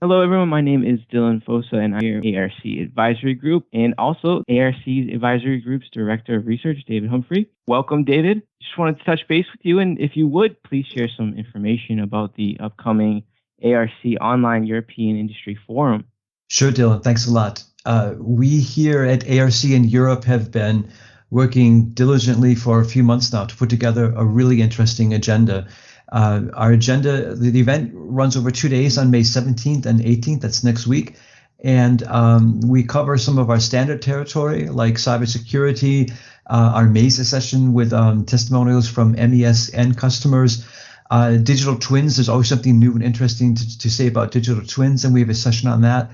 Hello, everyone. My name is Dylan Fosa, and I'm here at ARC Advisory Group, and also ARC's Advisory Group's Director of Research, David Humphrey. Welcome, David. Just wanted to touch base with you, and if you would, please share some information about the upcoming ARC Online European Industry Forum. Sure, Dylan. Thanks a lot. We here at ARC in Europe have been working diligently for a few months now to put together a really interesting agenda. Our agenda, the event runs over 2 days on May 17th and 18th. That's next week. And we cover some of our standard territory like cybersecurity, our MESA session with testimonials from MES and customers. Digital twins, there's always something new and interesting to say about digital twins, and we have a session on that.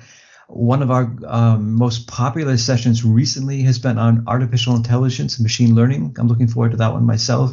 One of our most popular sessions recently has been on artificial intelligence and machine learning. I'm looking forward to that one myself.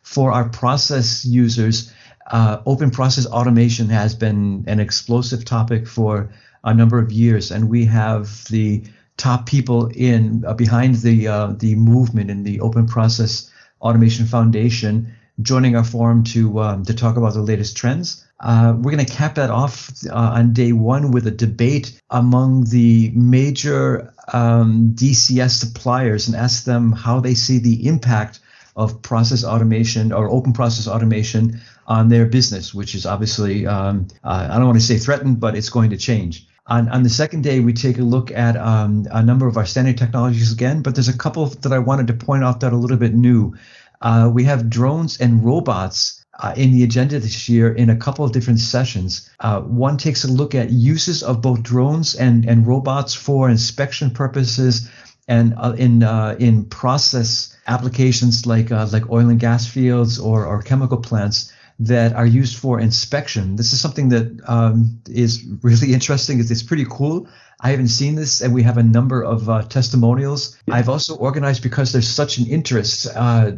For our process users, open process automation has been an explosive topic for a number of years, and we have the top people in behind the movement in the Open Process Automation Foundation joining our forum to talk about the latest trends. We're going to cap that off on day one with a debate among the major DCS suppliers and ask them how they see the impact of process automation or open process automation on their business, which is obviously, I don't want to say threatened, but it's going to change. On the second day, we take a look at a number of our standard technologies again, but there's a couple that I wanted to point out that are a little bit new. We have drones and robots in the agenda this year in a couple of different sessions. One takes a look at uses of both drones and robots for inspection purposes and in process applications like oil and gas fields or chemical plants that are used for inspection. This is something that is really interesting. It's pretty cool. I haven't seen this, and we have a number of testimonials. I've also organized, because there's such an interest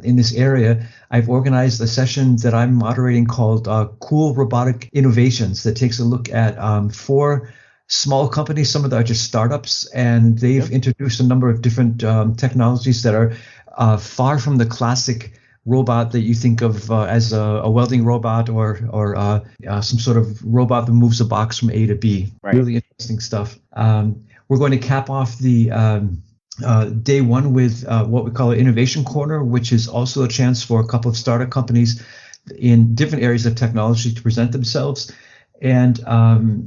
in this area, I've organized a session that I'm moderating called Cool Robotic Innovations that takes a look at 4 small companies. Some of them are just startups, and they've introduced a number of different technologies that are far from the classic robot that you think of as a welding robot or some sort of robot that moves a box from A to B. Right. Really interesting stuff. We're going to cap off the day one with what we call an innovation corner, which is also a chance for a couple of startup companies in different areas of technology to present themselves. And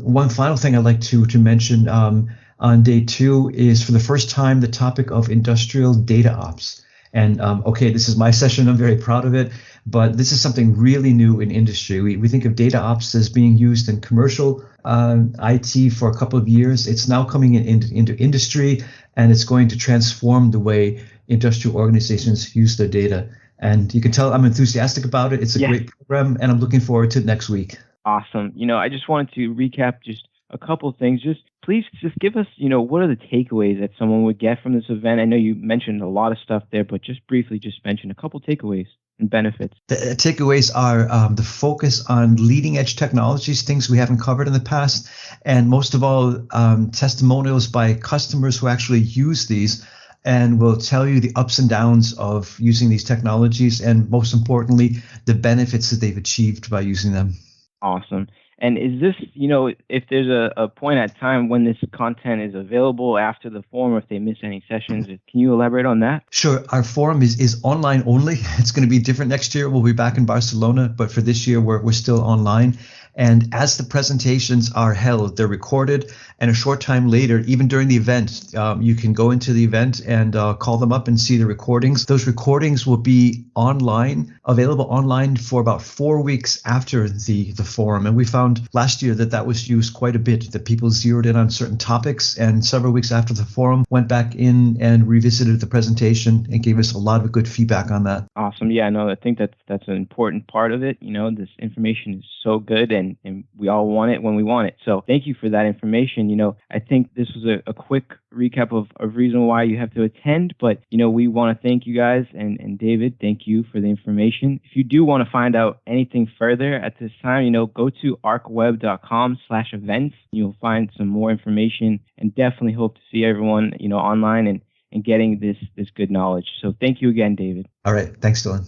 one final thing I'd like to mention on day 2 is, for the first time, the topic of industrial data ops. And okay, this is my session. I'm very proud of it, but this is something really new in industry. We think of data ops as being used in commercial IT for a couple of years. It's now coming into industry, and it's going to transform the way industrial organizations use their data. And you can tell I'm enthusiastic about it. It's a great program, and I'm looking forward to it next week. Awesome. I just wanted to recap just a couple of things. Please give us, what are the takeaways that someone would get from this event? I know you mentioned a lot of stuff there, but just briefly, just mention a couple takeaways and benefits. The takeaways are the focus on leading edge technologies, things we haven't covered in the past, and most of all, testimonials by customers who actually use these and will tell you the ups and downs of using these technologies, and most importantly, the benefits that they've achieved by using them. Awesome. And is this, if there's a point at time when this content is available after the forum, or if they miss any sessions, can you elaborate on that? Sure. Our forum is online only. It's going to be different next year. We'll be back in Barcelona, but for this year, we're still online. And as the presentations are held, they're recorded, and a short time later, even during the event, you can go into the event and call them up and see the recordings. Those recordings will be available online for about 4 weeks after the forum. And we found last year that was used quite a bit, that people zeroed in on certain topics, and several weeks after the forum went back in and revisited the presentation and gave us a lot of good feedback on that. Awesome. Yeah, no, I think that's an important part of it. This information is so good, and we all want it when we want it. So thank you for that information. I think this was a quick recap of reason why you have to attend, but, we want to thank you guys, and David, thank you for the information. If you do want to find out anything further at this time, go to arcweb.com/events. You'll find some more information, and definitely hope to see everyone, online and getting this good knowledge. So thank you again, David. All right. Thanks, Dylan.